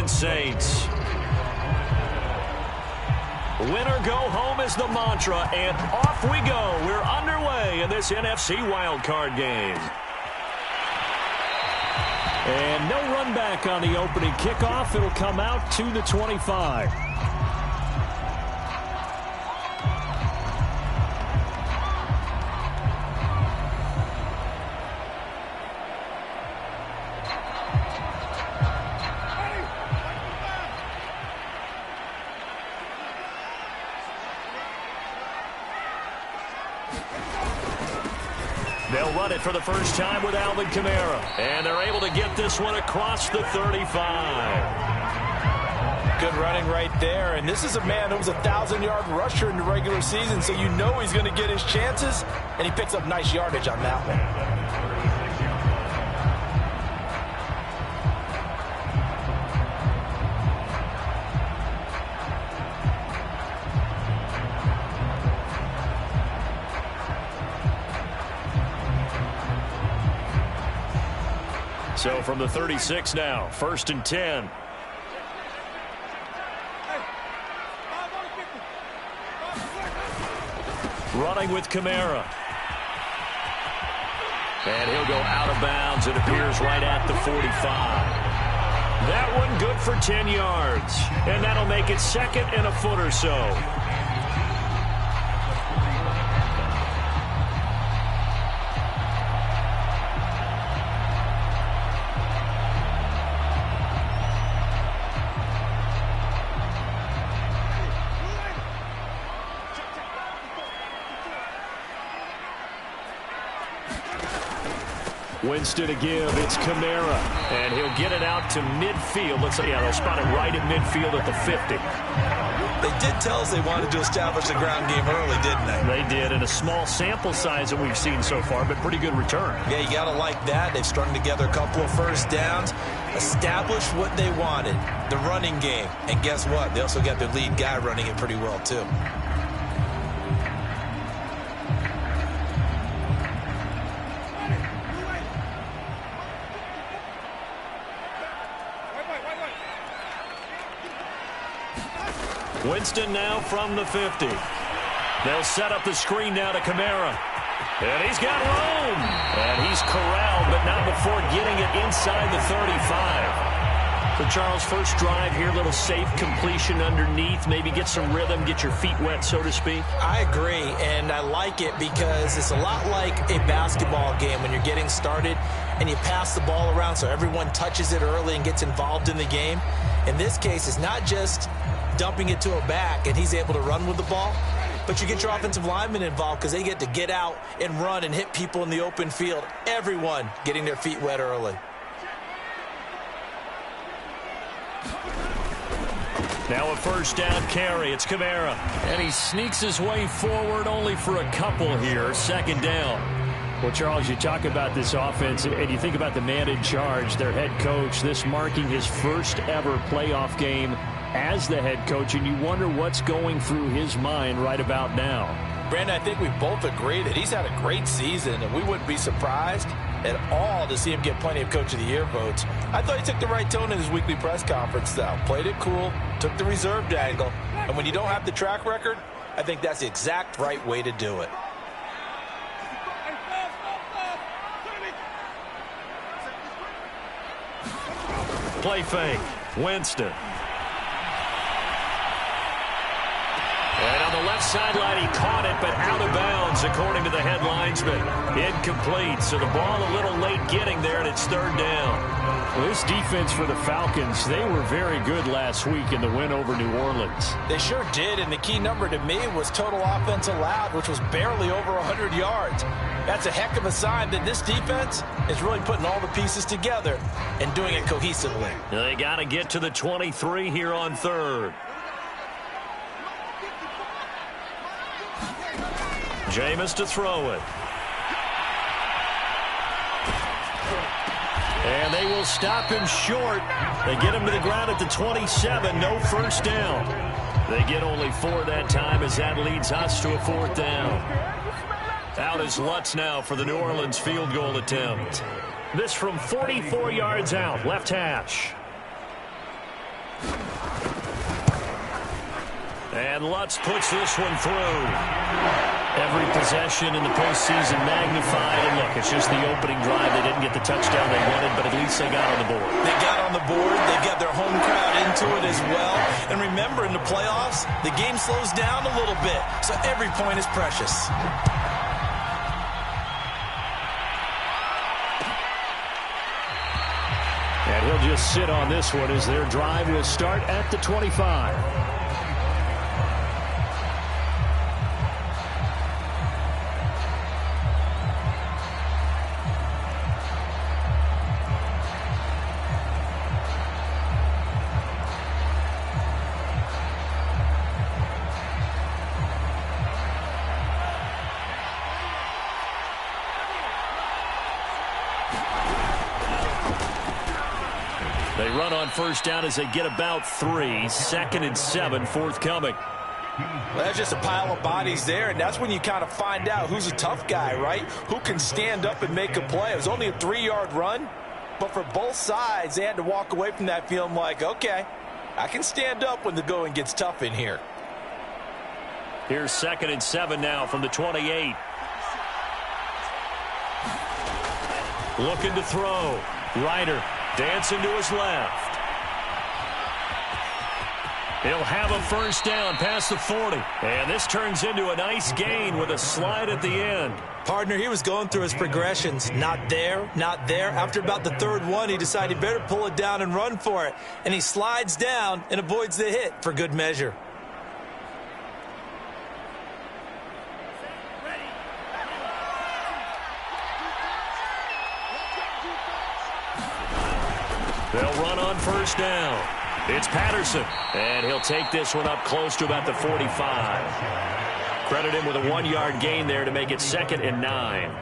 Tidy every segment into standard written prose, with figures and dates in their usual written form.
Orleans Saints. Winner go home is the mantra, and off we go. We're underway in this NFC wildcard game. And no run back on the opening kickoff. It'll come out to the 25. They'll run it for the first time with Alvin Kamara. And they're able to get this one across the 35. Good running right there. And this is a man who was a 1,000-yard rusher in the regular season, so you know he's going to get his chances. And he picks up nice yardage on that one. So from the 36 now, 1st and 10. Running with Kamara. And he'll go out of bounds. It appears right at the 45. That one good for 10 yards. And that'll make it 2nd and a foot or so. Winston to give. It's Kamara. And he'll get it out to midfield. Looks like, yeah, they'll spot it right at midfield at the 50. They did tell us they wanted to establish the ground game early, didn't they? They did, in a small sample size that we've seen so far, but pretty good return. Yeah, you got to like that. They've strung together a couple of first downs, established what they wanted, the running game. And guess what? They also got their lead guy running it pretty well, too. Winston now from the 50. They'll set up the screen now to Kamara. And he's got room. And he's corralled, but not before getting it inside the 35. So, Charles, first drive here, little safe completion underneath. Maybe get some rhythm, get your feet wet, so to speak. I agree, and I like it because it's a lot like a basketball game when you're getting started and you pass the ball around so everyone touches it early and gets involved in the game. In this case, it's not just dumping it to a back and he's able to run with the ball, but you get your offensive linemen involved because they get to get out and run and hit people in the open field. Everyone getting their feet wet early. Now a first down carry. It's Kamara. And he sneaks his way forward only for a couple here. 2nd down. Well, Charles, you talk about this offense, and you think about the man in charge, their head coach, this marking his first ever playoff game as the head coach, and you wonder what's going through his mind right about now. Brandon, I think we both agree that he's had a great season, and we wouldn't be surprised at all to see him get plenty of Coach of the Year votes. I thought he took the right tone in his weekly press conference, though. Played it cool, took the reserved angle, and when you don't have the track record, I think that's the exact right way to do it. Play fake. Winston. And on the left sideline, he caught it, but out of bounds, according to the head linesman. Incomplete, so the ball a little late getting there, and it's 3rd down. Well, this defense for the Falcons, they were very good last week in the win over New Orleans. They sure did, and the key number to me was total offense allowed, which was barely over 100 yards. That's a heck of a sign that this defense is really putting all the pieces together and doing it cohesively. They got to get to the 23 here on 3rd. Jameis to throw it. And they will stop him short. They get him to the ground at the 27. No first down. They get only 4 that time as that leads us to a 4th down. Out is Lutz now for the New Orleans field goal attempt. This from 44 yards out, left hash. And Lutz puts this one through. Every possession in the postseason magnified. And look, it's just the opening drive. They didn't get the touchdown they wanted, but at least they got on the board. They got on the board. They got their home crowd into it as well. And remember, in the playoffs, the game slows down a little bit. So every point is precious. And he'll just sit on this one as their drive will start at the 25. They run on first down as they get about 3. 2nd and 7 forthcoming. Well, that's just a pile of bodies there, and that's when you kind of find out who's a tough guy, right? Who can stand up and make a play. It was only a 3-yard run, but for both sides, they had to walk away from that feeling like, okay, I can stand up when the going gets tough in here. Here's 2nd and 7 now from the 28. Looking to throw. Ryder dancing to his left. He'll have a first down past the 40. And this turns into a nice gain with a slide at the end. Partner, he was going through his progressions. Not there, not there. After about the 3rd one, he decided he better pull it down and run for it. And he slides down and avoids the hit for good measure. They'll run on first down. It's Patterson, and he'll take this one up close to about the 45. Credit him with a 1-yard gain there to make it 2nd and 9.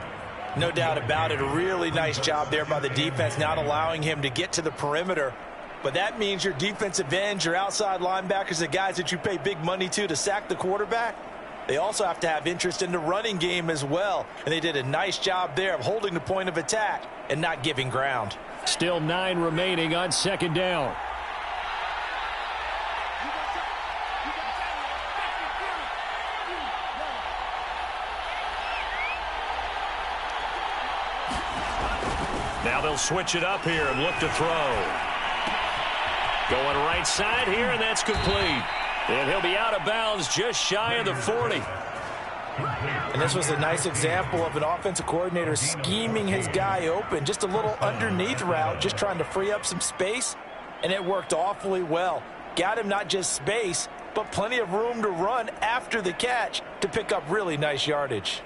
No doubt about it. A really nice job there by the defense, not allowing him to get to the perimeter. But that means your defensive ends, your outside linebackers, the guys that you pay big money to sack the quarterback, they also have to have interest in the running game as well. And they did a nice job there of holding the point of attack and not giving ground. Still 9 remaining on 2nd down. Now they'll switch it up here and look to throw. Going right side here, and that's complete. And he'll be out of bounds just shy of the 40. And this was a nice example of an offensive coordinator scheming his guy open. Just a little underneath route, just trying to free up some space, and it worked awfully well. Got him not just space, but plenty of room to run after the catch to pick up really nice yardage.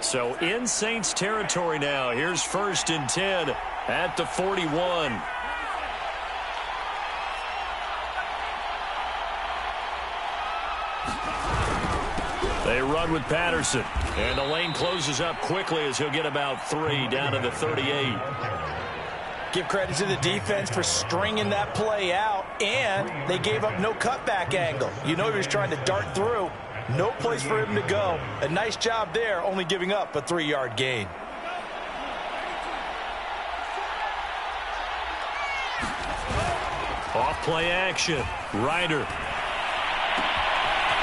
So in Saints territory now. Here's 1st and 10 at the 41. They run with Patterson. And the lane closes up quickly as he'll get about 3 down to the 38. Give credit to the defense for stringing that play out, and they gave up no cutback angle. You know he was trying to dart through. No place for him to go. A nice job there, only giving up a 3-yard gain. Off play action. Ryder.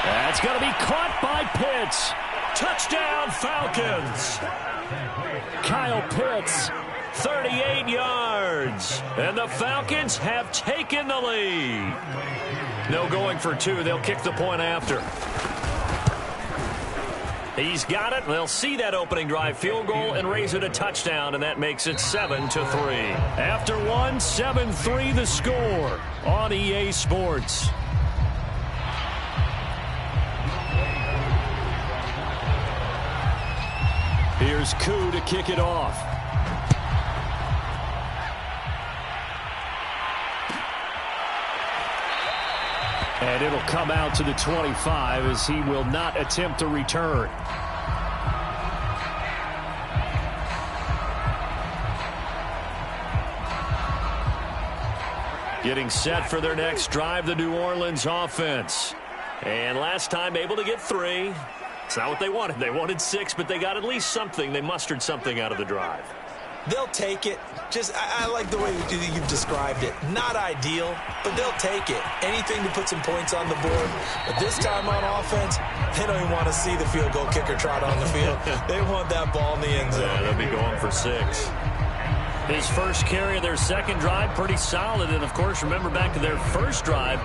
That's going to be caught by Pitts. Touchdown, Falcons. Kyle Pitts, 38 yards. And the Falcons have taken the lead. No going for 2. They'll kick the point after. He's got it. They'll see that opening drive field goal and raise it a touchdown, and that makes it 7-3. After 1, 7-3 the score on EA Sports. Here's Koo to kick it off. And it'll come out to the 25 as he will not attempt to return. Getting set for their next drive, the New Orleans offense. And last time able to get 3. It's not what they wanted. They wanted 6, but they got at least something. They mustered something out of the drive. They'll take it. I like the way you've described it. Not ideal, but they'll take it. Anything to put some points on the board. But this time on offense, they don't even want to see the field goal kicker trot on the field. They want that ball in the end zone. Yeah, they'll be going for 6. His first carry of their second drive, pretty solid. And, of course, remember back to their first drive,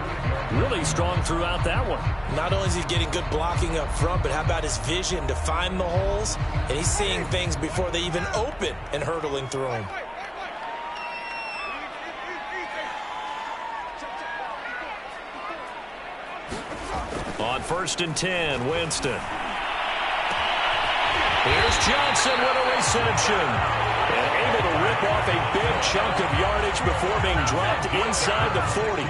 really strong throughout that one. Not only is he getting good blocking up front, but how about his vision to find the holes? And he's seeing things before they even open and hurtling through them. On 1st and 10, Winston. Here's Johnson with a reception. And able to rip off a big chunk of yardage before being dropped inside the 40.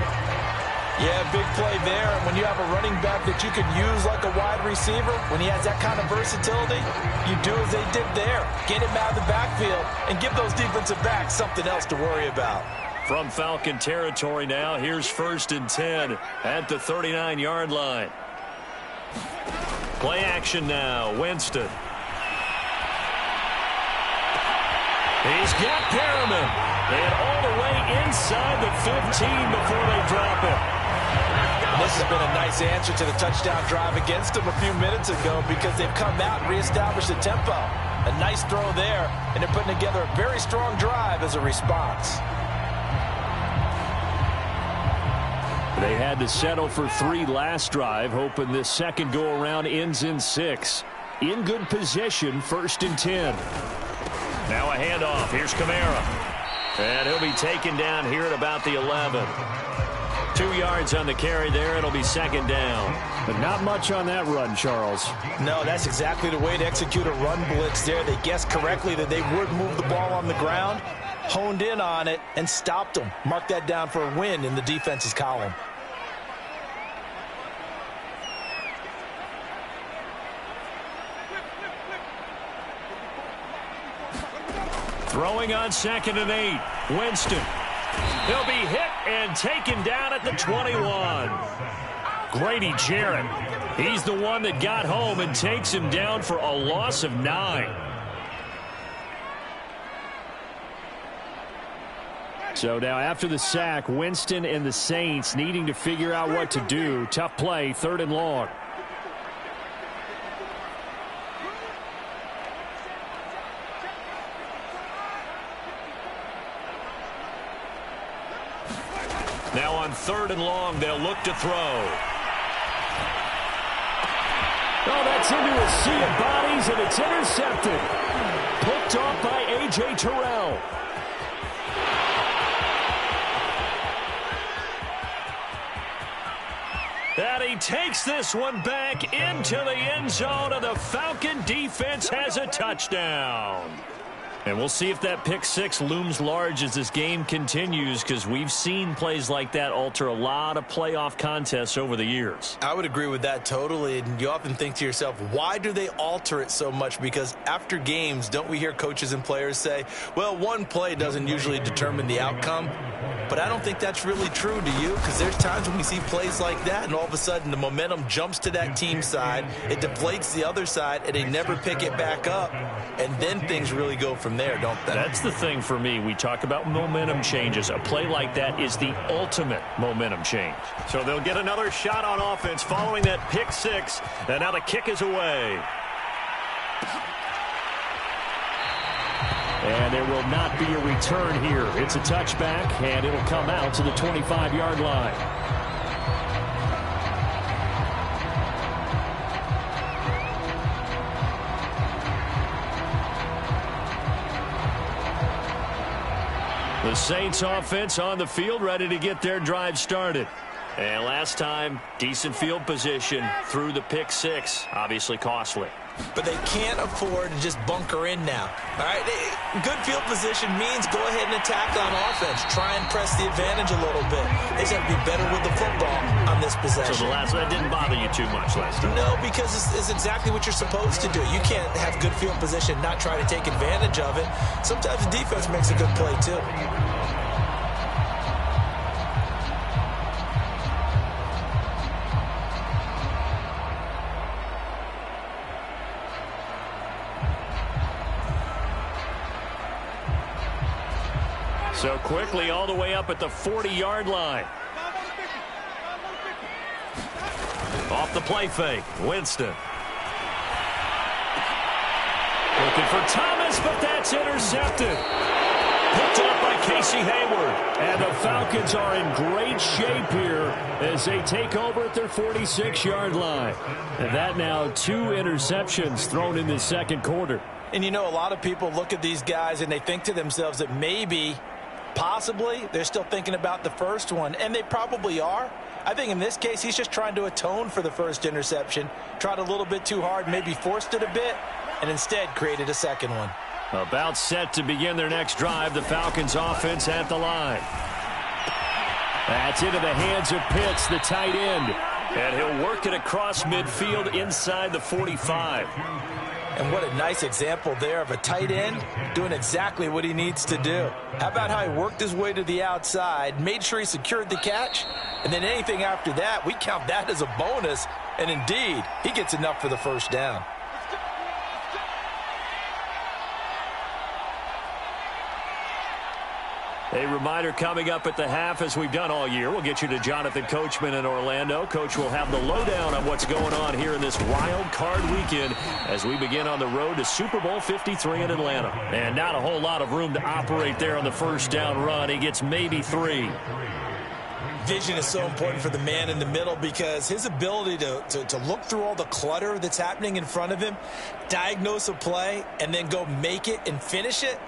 Yeah, big play there. And when you have a running back that you can use like a wide receiver, when he has that kind of versatility, you do as they did there. Get him out of the backfield and give those defensive backs something else to worry about. From Falcon territory now, here's 1st and 10 at the 39-yard line. Play action now, Winston. He's got Perriman. And all the way inside the 15 before they drop him. This has been a nice answer to the touchdown drive against them a few minutes ago because they've come out and reestablished the tempo. A nice throw there, and they're putting together a very strong drive as a response. They had to settle for 3 last drive, hoping this second go-around ends in 6. In good position, 1st and 10. Now a handoff. Here's Kamara. And he'll be taken down here at about the 11. 2 yards on the carry there. It'll be 2nd down. But not much on that run, Charles. No, that's exactly the way to execute a run blitz there. They guessed correctly that they would move the ball on the ground, honed in on it, and stopped them. Mark that down for a win in the defense's column. Throwing on 2nd and 8. Winston. He'll be hit and taken down at the 21. Grady Jarrett. He's the one that got home and takes him down for a loss of 9. So now after the sack, Winston and the Saints needing to figure out what to do. Tough play, 3rd and long. Now on 3rd and long, they'll look to throw. Oh, that's into a sea of bodies, and it's intercepted. Picked off by A.J. Terrell. And he takes this one back into the end zone, and the Falcon defense has a touchdown. And we'll see if that pick 6 looms large as this game continues, because we've seen plays like that alter a lot of playoff contests over the years. I would agree with that totally. And you often think to yourself, why do they alter it so much? Because after games, don't we hear coaches and players say, well, one play doesn't usually determine the outcome. But I don't think that's really true, do you? Because there's times when we see plays like that, and all of a sudden the momentum jumps to that team side, it deflates the other side, and they never pick it back up. And then things really go from there, don't they? That's the thing for me. We talk about momentum changes. A play like that is the ultimate momentum change. So they'll get another shot on offense following that pick 6, and now the kick is away. And there will not be a return here. It's a touchback, and it'll come out to the 25-yard line. The Saints offense on the field, ready to get their drive started. And last time, decent field position through the pick 6. Obviously costly. But they can't afford to just bunker in now. All right, good field position means go ahead and attack on offense. Try and press the advantage a little bit. They just have to be better with the football on this possession. So that didn't bother you too much last time? No, because it's exactly what you're supposed to do. You can't have good field position, not try to take advantage of it. Sometimes the defense makes a good play too. So quickly all the way up at the 40-yard line. Off the play fake, Winston. Looking for Thomas, but that's intercepted. Picked up by Casey Hayward. And the Falcons are in great shape here as they take over at their 46-yard line. And that now 2 interceptions thrown in the second quarter. And you know, a lot of people look at these guys and they think to themselves that maybe, possibly, they're still thinking about the first one. And they probably are. I think in this case, he's just trying to atone for the first interception. Tried a little bit too hard, maybe forced it a bit, and instead created a second one. About set to begin their next drive, the Falcons offense at the line. That's into the hands of Pitts, the tight end. And he'll work it across midfield inside the 45. And what a nice example there of a tight end doing exactly what he needs to do. How about how he worked his way to the outside, made sure he secured the catch, and then anything after that, we count that as a bonus. And indeed, he gets enough for the first down. A reminder coming up at the half, as we've done all year. We'll get you to Jonathan Coachman in Orlando. Coach will have the lowdown on what's going on here in this wild card weekend as we begin on the road to Super Bowl 53 in Atlanta. And not a whole lot of room to operate there on the first down run. He gets maybe 3. Vision is so important for the man in the middle because his ability to look through all the clutter that's happening in front of him, diagnose a play, and then go make it and finish it.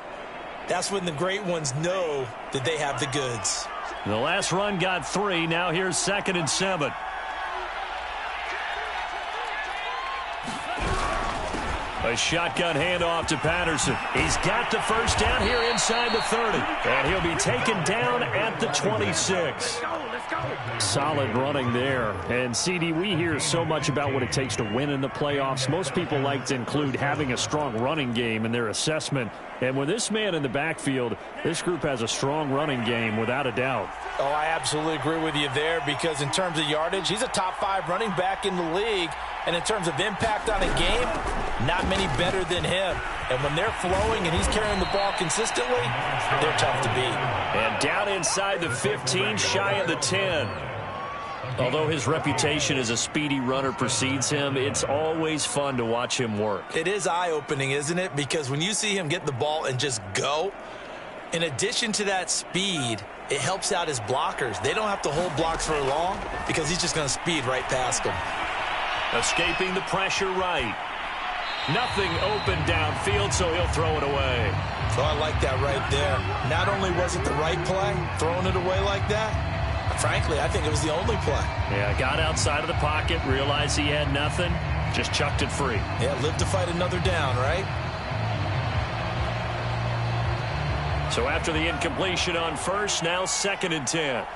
That's when the great ones know that they have the goods. The last run got 3. Now here's 2nd and 7. A shotgun handoff to Patterson. He's got the first down here inside the 30. And he'll be taken down at the 26. Solid running there. And, CD, we hear so much about what it takes to win in the playoffs. Most people like to include having a strong running game in their assessment. And with this man in the backfield, this group has a strong running game without a doubt. Oh, I absolutely agree with you there because in terms of yardage, he's a top 5 running back in the league. And in terms of impact on a game, not many better than him. And when they're flowing and he's carrying the ball consistently, they're tough to beat. And down inside the 15, shy of the 10. Although his reputation as a speedy runner precedes him, it's always fun to watch him work. It is eye-opening, isn't it? Because when you see him get the ball and just go, in addition to that speed, it helps out his blockers. They don't have to hold blocks for long because he's just going to speed right past them. Escaping the pressure right. Nothing open downfield, so he'll throw it away. So I like that right there. Not only was it the right play, throwing it away like that, frankly, I think it was the only play. Yeah, got outside of the pocket, realized he had nothing, just chucked it free. Yeah, live to fight another down, right? So after the incompletion on first, now 2nd and 10.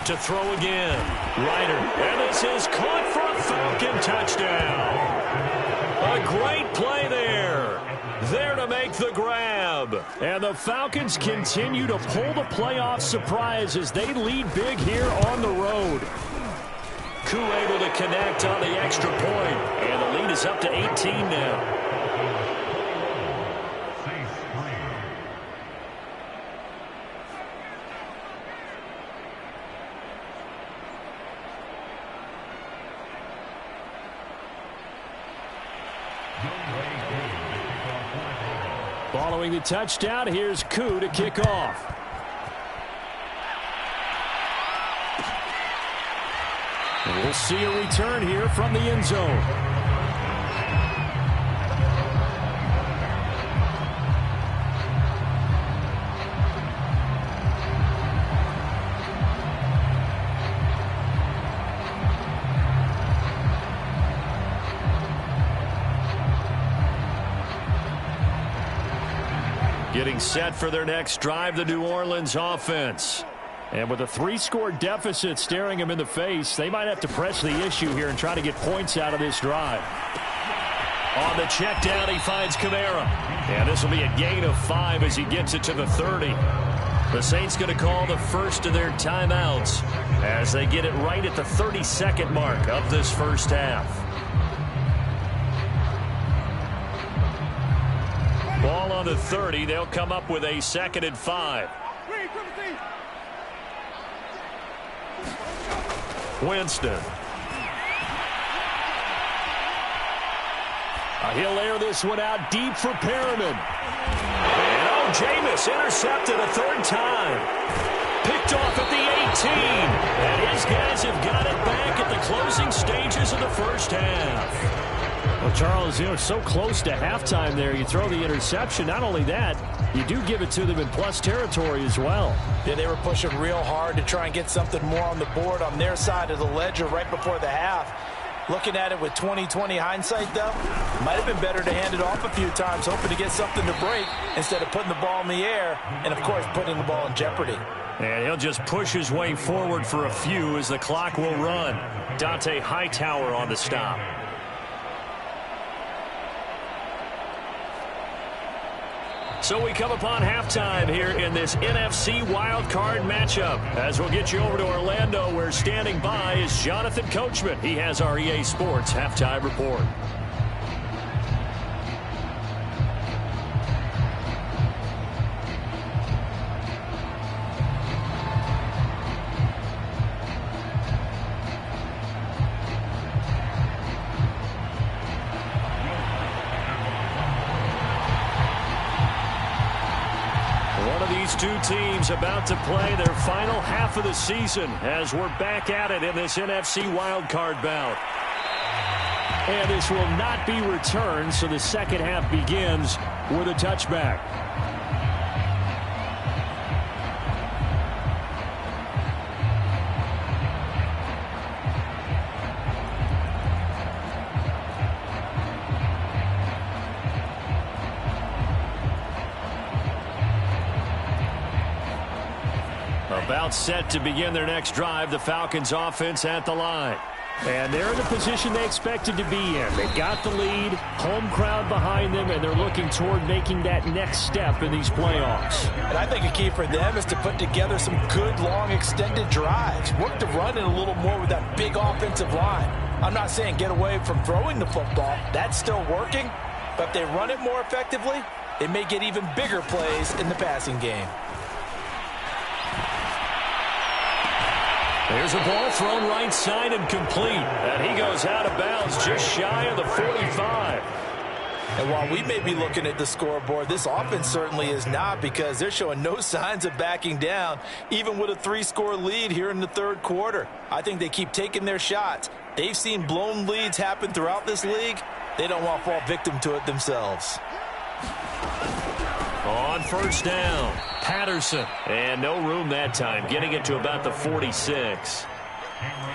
To throw again. Ryder. And this is caught for a Falcon touchdown. A great play there. There to make the grab. And the Falcons continue to pull the playoff surprise as they lead big here on the road. Koo able to connect on the extra point. And the lead is up to 18 now. Following the touchdown, here's Koo to kick off. And we'll see a return here from the end zone. Getting set for their next drive, the New Orleans offense. And with a 3-score deficit staring them in the face, they might have to press the issue here and try to get points out of this drive. On the check down, he finds Kamara. And this will be a gain of 5 as he gets it to the 30. The Saints going to call the first of their timeouts as they get it right at the 32nd mark of this first half. on the 30. They'll come up with a 2nd and 5. Winston. He'll air this one out deep for Perriman. And Jameis intercepted a 3rd time. Picked off at the 18. And his guys have got it back at the closing stages of the first half. Well, Charles, so close to halftime there. You throw the interception. Not only that, you do give it to them in plus territory as well. Yeah, they were pushing real hard to try and get something more on the board on their side of the ledger right before the half. Looking at it with 20/20 hindsight, though, might have been better to hand it off a few times, hoping to get something to break instead of putting the ball in the air and, of course, putting the ball in jeopardy. And he'll just push his way forward for a few as the clock will run. Dante Hightower on the stop. So we come upon halftime here in this NFC wildcard matchup. As we'll get you over to Orlando, where standing by is Jonathan Coachman. He has our EA Sports halftime report. Two teams about to play their final half of the season as we're back at it in this NFC wildcard bout. And this will not be returned, so the second half begins with a touchback. About set to begin their next drive, the Falcons offense at the line. And they're in the position they expected to be in. They got the lead, home crowd behind them, and they're looking toward making that next step in these playoffs. And I think a key for them is to put together some good, long, extended drives. Work the run in a little more with that big offensive line. I'm not saying get away from throwing the football. That's still working. But if they run it more effectively, it may get even bigger plays in the passing game. There's a ball thrown right side and complete. And he goes out of bounds just shy of the 45. And while we may be looking at the scoreboard, this offense certainly is not, because they're showing no signs of backing down, even with a 3-score lead here in the 3rd quarter. I think they keep taking their shots. They've seen blown leads happen throughout this league. They don't want to fall victim to it themselves. On first down, Patterson. And no room that time, getting it to about the 46.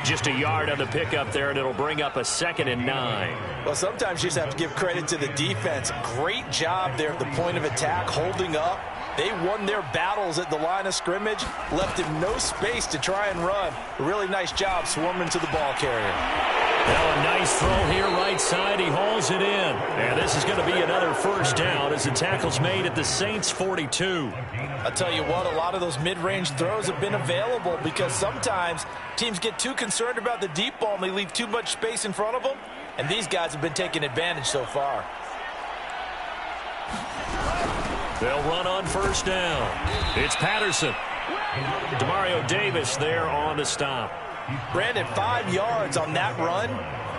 Just a yard on the pickup there, and it'll bring up a 2nd and 9. Well, sometimes you just have to give credit to the defense. Great job there at the point of attack, holding up. They won their battles at the line of scrimmage, left him no space to try and run. A really nice job swarming to the ball carrier. Now a nice throw here right side. He hauls it in. And this is going to be another first down as the tackle's made at the Saints' 42. I'll tell you what, a lot of those mid-range throws have been available because sometimes teams get too concerned about the deep ball and they leave too much space in front of them. And these guys have been taking advantage so far. They'll run on first down. It's Patterson. Demario Davis there on the stop. Brandon, 5 yards on that run.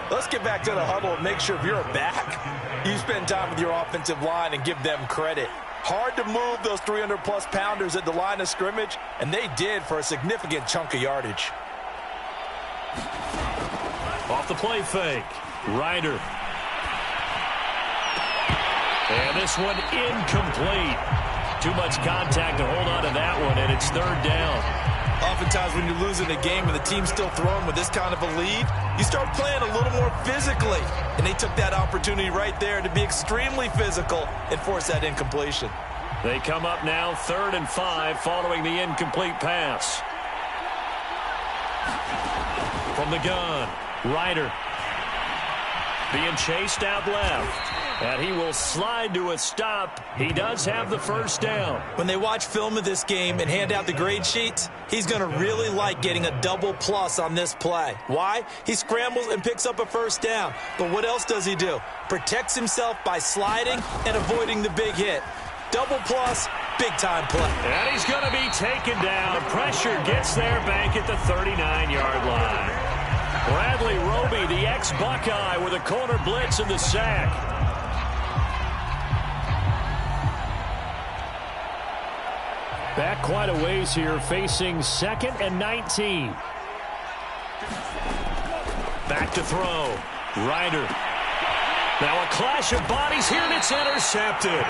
Let's get back to the huddle and make sure if you're a back, you spend time with your offensive line and give them credit. Hard to move those 300-plus pounders at the line of scrimmage, and they did for a significant chunk of yardage. Off the play fake. Ryder. And this one incomplete. Too much contact to hold on to that one, and it's 3rd down. Oftentimes when you're losing a game and the team's still throwing with this kind of a lead, you start playing a little more physically. And they took that opportunity right there to be extremely physical and force that incompletion. They come up now 3rd and 5 following the incomplete pass. From the gun, Ryder being chased out left. And he will slide to a stop. He does have the first down. When they watch film of this game and hand out the grade sheets, he's going to really like getting a double plus on this play. Why? He scrambles and picks up a first down. But what else does he do? Protects himself by sliding and avoiding the big hit. double plus, big-time play. And he's going to be taken down. Pressure gets there back at the 39-yard line. Bradley Roby, the ex-Buckeye, with a corner blitz and the sack. Back quite a ways here, facing 2nd and 19. Back to throw. Ryder. Now a clash of bodies here, and it's intercepted.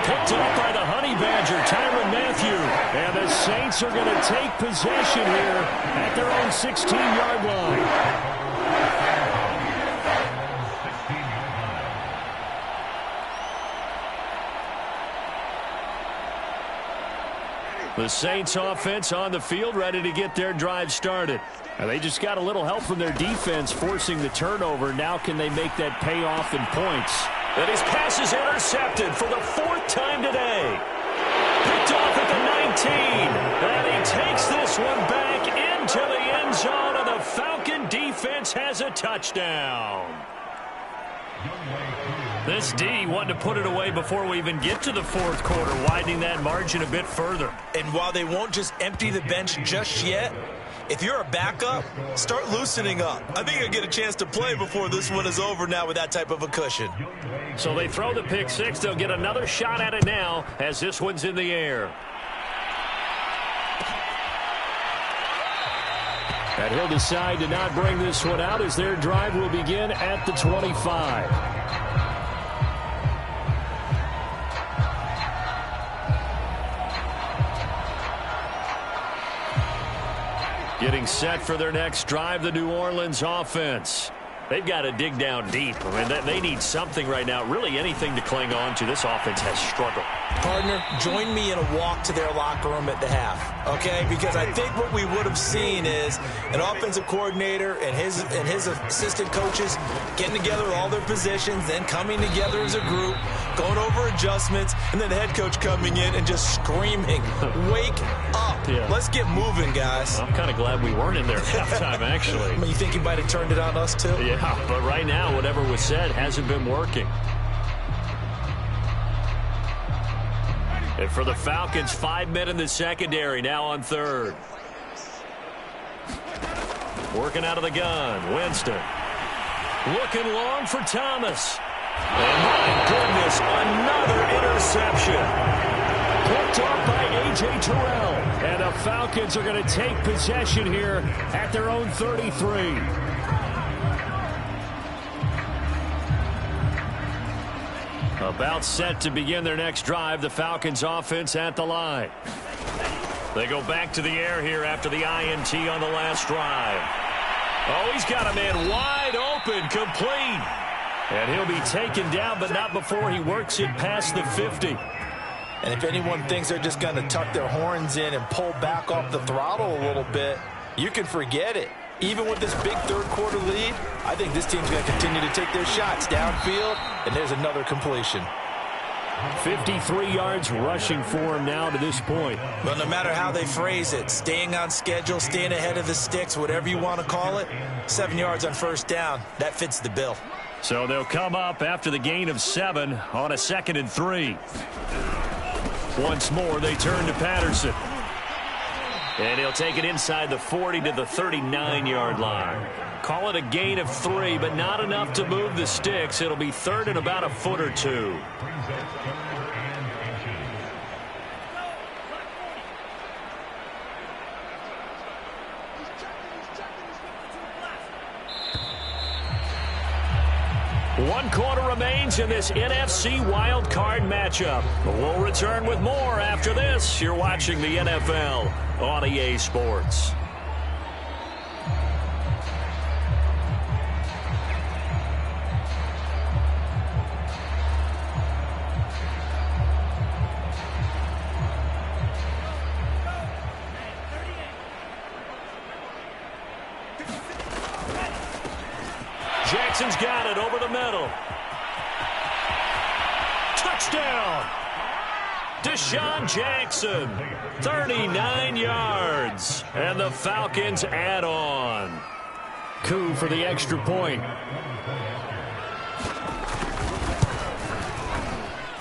Picked up by the Honey Badger, Tyrann Mathieu. And the Saints are going to take possession here at their own 16-yard line. The Saints offense on the field, ready to get their drive started. And they just got a little help from their defense forcing the turnover. Now can they make that pay off in points? And his pass is intercepted for the 4th time today. Picked off at the 19. And he takes this one back into the end zone, and the Falcon defense has a touchdown. This D wanted to put it away before we even get to the 4th quarter, widening that margin a bit further. And while they won't just empty the bench just yet, if you're a backup, start loosening up. I think you'll get a chance to play before this one is over now with that type of a cushion. So they throw the pick six. They'll get another shot at it now as this one's in the air. And he'll decide to not bring this one out as their drive will begin at the 25. Getting set for their next drive, the New Orleans offense. They've got to dig down deep. I mean, they need something right now, really anything to cling on to. This offense has struggled. Partner, join me in a walk to their locker room at the half, okay? Because I think what we would have seen is an offensive coordinator and his assistant coaches getting together with all their positions, then coming together as a group, going over adjustments, and then the head coach coming in and just screaming, wake up. Yeah. Let's get moving, guys. I'm kind of glad we weren't in there at halftime, actually. I mean, you think he might have turned it on us, too? Yeah, but right now, whatever was said hasn't been working. And for the Falcons, 5 men in the secondary, now on 3rd. Working out of the gun, Winston. Looking long for Thomas. And my goodness, another interception. Picked up by A.J. Terrell. And the Falcons are going to take possession here at their own 33. About set to begin their next drive, the Falcons offense at the line. They go back to the air here after the INT on the last drive. Oh, he's got a man wide open, complete. And he'll be taken down, but not before he works it past the 50. And if anyone thinks they're just going to tuck their horns in and pull back off the throttle a little bit, you can forget it. Even with this big 3rd quarter lead, I think this team's going to continue to take their shots downfield, and there's another completion. 53 yards rushing for him now to this point. Well, no matter how they phrase it, staying on schedule, staying ahead of the sticks, whatever you want to call it, 7 yards on 1st down, that fits the bill. So they'll come up after the gain of 7 on a 2nd and 3. Once more, they turn to Patterson. And he'll take it inside the 40 to the 39-yard line. Call it a gain of 3, but not enough to move the sticks. It'll be 3rd and about a foot or 2. One quarter remains in this NFC Wild Card matchup. We'll return with more after this. You're watching the NFL on EA Sports. Jackson's got it over the middle. Touchdown! Deshaun Jackson, 39 yards. And the Falcons add on. Coup for the extra point.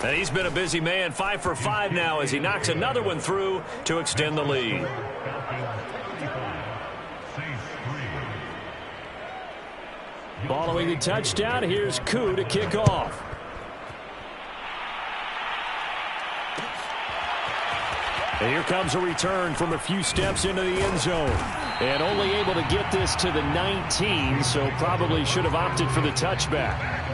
And he's been a busy man, 5 for 5 now as he knocks another one through to extend the lead. Following the touchdown, here's Koo to kick off. And here comes a return from a few steps into the end zone. And only able to get this to the 19, so probably should have opted for the touchback.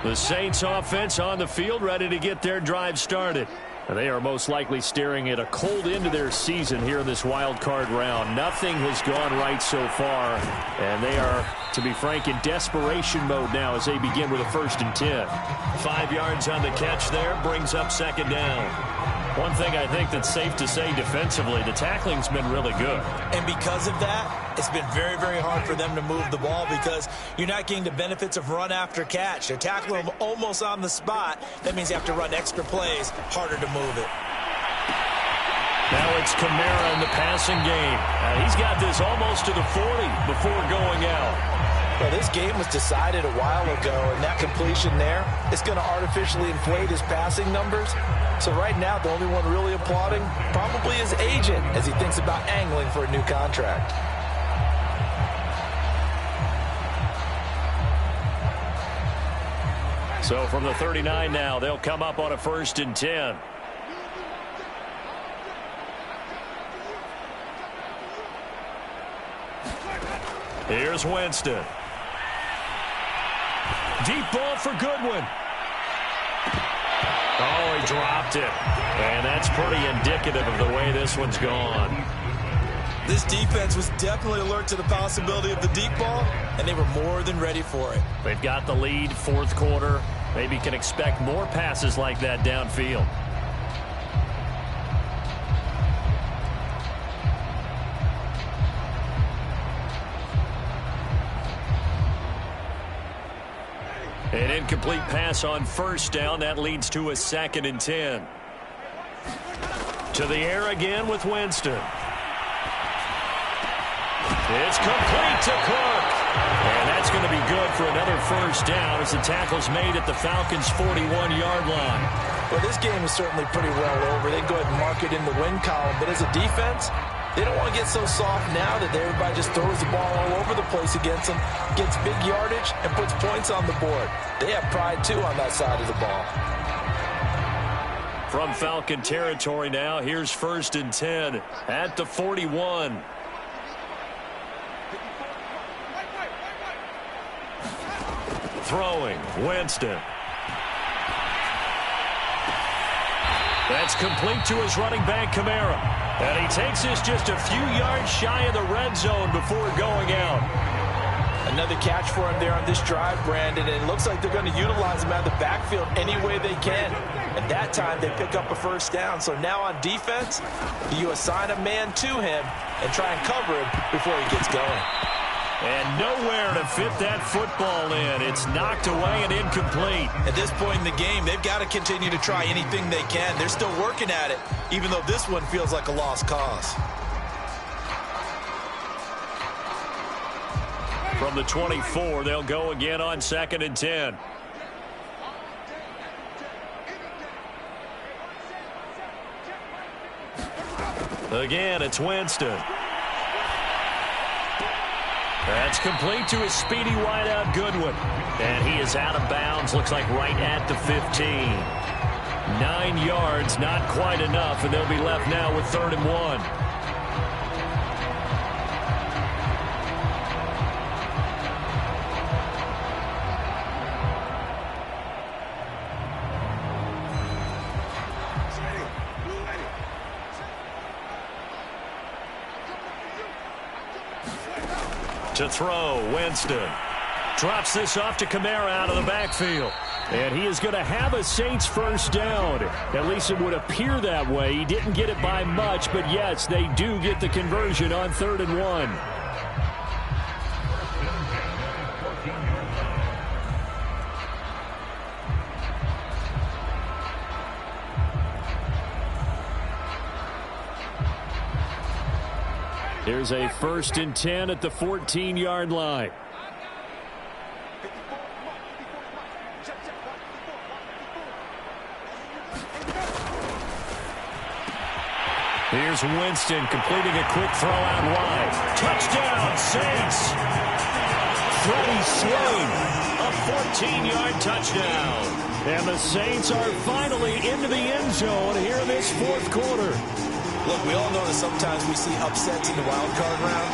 The Saints offense on the field, ready to get their drive started. And they are most likely staring at a cold end to their season here in this wild card round. Nothing has gone right so far, and they are, to be frank, in desperation mode now as they begin with a 1st and 10. 5 yards on the catch there, brings up 2nd down. One thing I think that's safe to say defensively, the tackling's been really good. And because of that, it's been very, very hard for them to move the ball because you're not getting the benefits of run after catch. They're tackling them almost on the spot. That means you have to run extra plays, harder to move it. Now it's Kamara in the passing game. He's got this almost to the 40 before going out. Well, this game was decided a while ago, and that completion there is going to artificially inflate his passing numbers. So right now, the only one really applauding probably his agent as he thinks about angling for a new contract. So from the 39 now, they'll come up on a 1st and 10. Here's Winston. Deep ball for Goodwin. Oh, he dropped it. And that's pretty indicative of the way this one's gone. This defense was definitely alert to the possibility of the deep ball, and they were more than ready for it. They've got the lead, 4th quarter. Maybe can expect more passes like that downfield. An incomplete pass on 1st down. That leads to a 2nd and 10. To the air again with Winston. It's complete to Cook. And that's going to be good for another 1st down as the tackle's made at the Falcons' 41-yard line. Well, this game is certainly pretty well over. They go ahead and mark it in the win column. But as a defense, they don't want to get so soft now that everybody just throws the ball all over the place against them, gets big yardage, and puts points on the board. They have pride, too, on that side of the ball. From Falcon territory now, here's 1st and 10 at the 41. Throwing, Winston. That's complete to his running back, Kamara. And he takes this just a few yards shy of the red zone before going out. Another catch for him there on this drive, Brandon, and it looks like they're going to utilize him out of the backfield any way they can. At that time, they pick up a 1st down. So now on defense, you assign a man to him and try and cover him before he gets going. And nowhere to fit that football in. It's knocked away and incomplete. At this point in the game, they've got to continue to try anything they can. They're still working at it, even though this one feels like a lost cause. From the 24, they'll go again on 2nd and 10. Again, it's Winston. That's complete to his speedy wideout, Goodwin. And he is out of bounds, looks like right at the 15. 9 yards, not quite enough, and they'll be left now with 3rd and 1. To throw, Winston. Drops this off to Kamara out of the backfield. And he is going to have a Saints first down. At least it would appear that way. He didn't get it by much, but yes, they do get the conversion on 3rd and 1. Here's a 1st and 10 at the 14-yard line. Here's Winston completing a quick throw out wide. Touchdown, Saints! Freddie Swain, a 14-yard touchdown. And the Saints are finally into the end zone here in this 4th quarter. Look, we all know that sometimes we see upsets in the wild card round,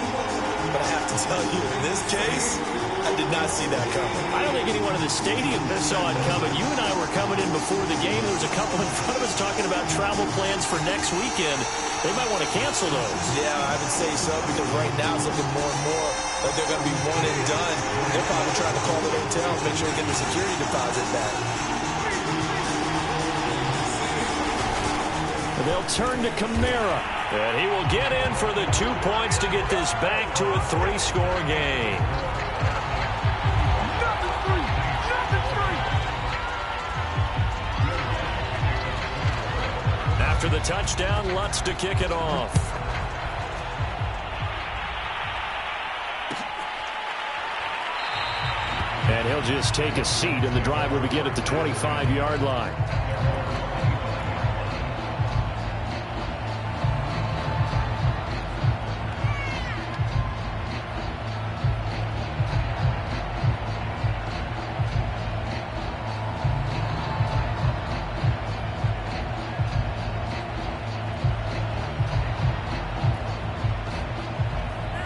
but I have to tell you, in this case, I did not see that coming. I don't think anyone in the stadium saw it coming. You and I were coming in before the game. There was a couple in front of us talking about travel plans for next weekend. They might want to cancel those. Yeah, I would say so, because right now it's looking more and more like they're going to be one and done. They're probably trying to call the hotel and make sure they get their security deposit back. They'll turn to Kamara, and he will get in for the 2 points to get this back to a 3-score game. After the touchdown, Lutz to kick it off. And he'll just take a seat, and the drive will begin at the 25-yard line.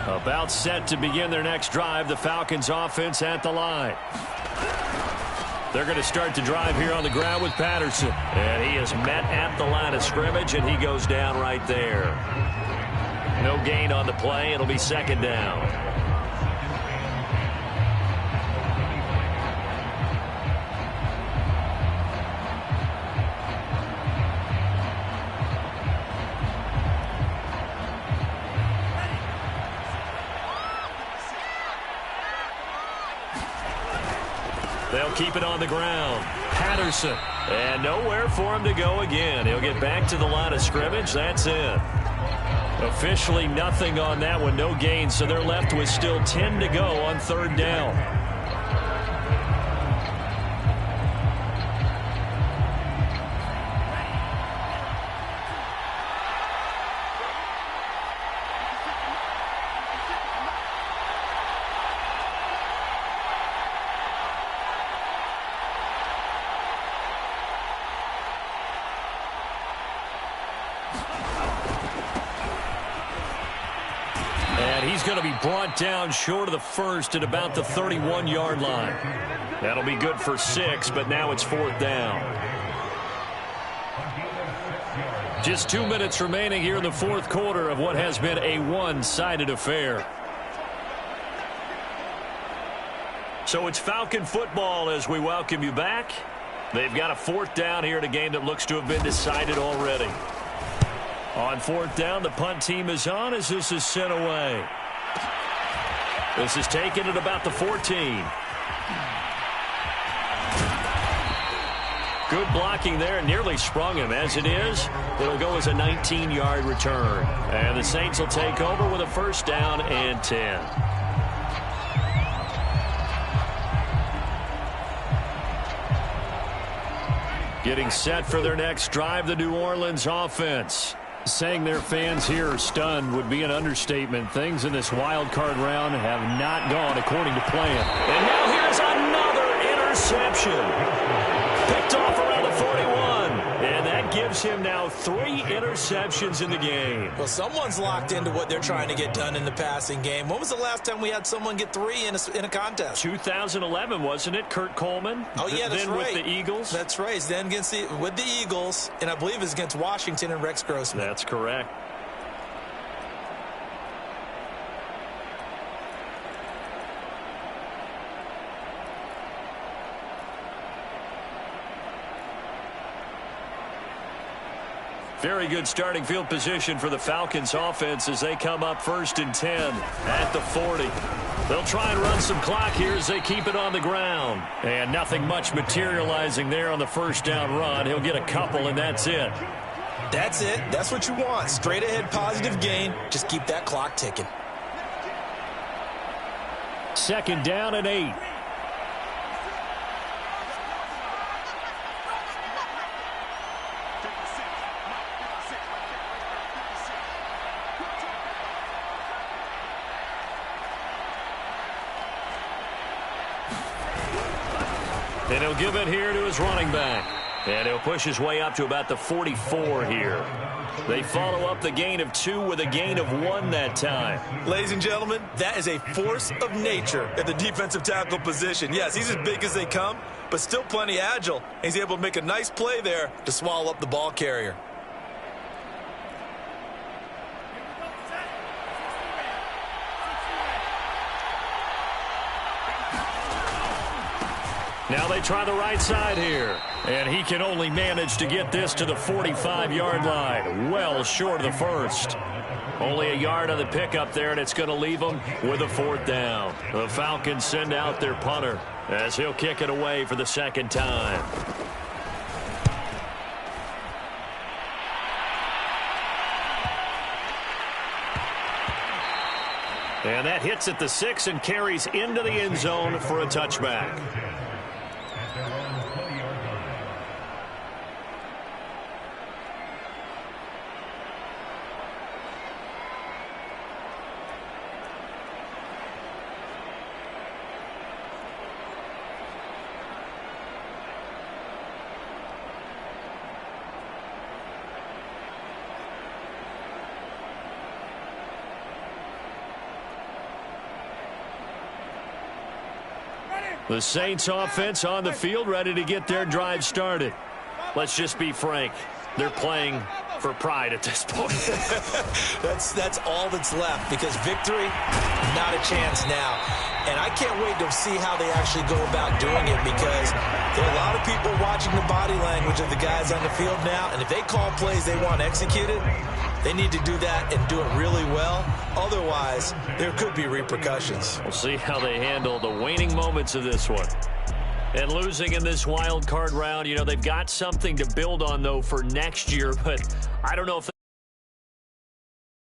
About set to begin their next drive, the Falcons offense at the line. They're going to start the drive here on the ground with Patterson. And he is met at the line of scrimmage, and he goes down right there. No gain on the play. It'll be 2nd down. They'll keep it on the ground. Patterson. And nowhere for him to go again. He'll get back to the line of scrimmage. That's it. Officially nothing on that one. No gain. So they're left with still 10 to go on 3rd down. He's going to be brought down short of the 1st at about the 31-yard line. That'll be good for 6, but now it's 4th down. Just 2 minutes remaining here in the 4th quarter of what has been a one-sided affair. So it's Falcon football as we welcome you back. They've got a 4th down here in a game that looks to have been decided already. On 4th down, the punt team is on as this is sent away. This is taken at about the 14. Good blocking there, nearly sprung him. As it is, it'll go as a 19-yard return. And the Saints will take over with a 1st down and 10. Getting set for their next drive, the New Orleans offense. Saying their fans here are stunned would be an understatement. Things in this wild card round have not gone according to plan. And now here's another interception. Picked off around the 41. And that gives him now 3 interceptions in the game. Well, someone's locked into what they're trying to get done in the passing game. When was the last time we had someone get 3 in a contest? 2011, wasn't it? Kurt Coleman. Oh, yeah, that's right. With the Eagles. That's right. Then with the Eagles, and I believe it's against Washington and Rex Grossman. That's correct. Very good starting field position for the Falcons offense as they come up 1st and 10 at the 40. They'll try and run some clock here as they keep it on the ground. And nothing much materializing there on the first down run. He'll get a couple, and that's it. That's it. That's what you want. Straight ahead positive gain. Just keep that clock ticking. 2nd down and 8. And he'll give it here to his running back. And he'll push his way up to about the 44 here. They follow up the gain of 2 with a gain of 1 that time. Ladies and gentlemen, that is a force of nature at the defensive tackle position. Yes, he's as big as they come, but still plenty agile. He's able to make a nice play there to swallow up the ball carrier. Now they try the right side here. And he can only manage to get this to the 45-yard line. Well short of the first. Only a yard on the pickup there, and it's going to leave them with a 4th down. The Falcons send out their punter as he'll kick it away for the 2nd time. And that hits at the 6 and carries into the end zone for a touchback. The Saints offense on the field, ready to get their drive started. Let's just be frank. They're playing for pride at this point. That's all that's left, because victory, not a chance now. And I can't wait to see how they actually go about doing it, because there are a lot of people watching the body language of the guys on the field now, and if they call plays they want executed, they need to do that and do it really well. Otherwise, there could be repercussions. We'll see how they handle the waning moments of this one. And losing in this wild card round, you know, they've got something to build on, though, for next year, but I don't know if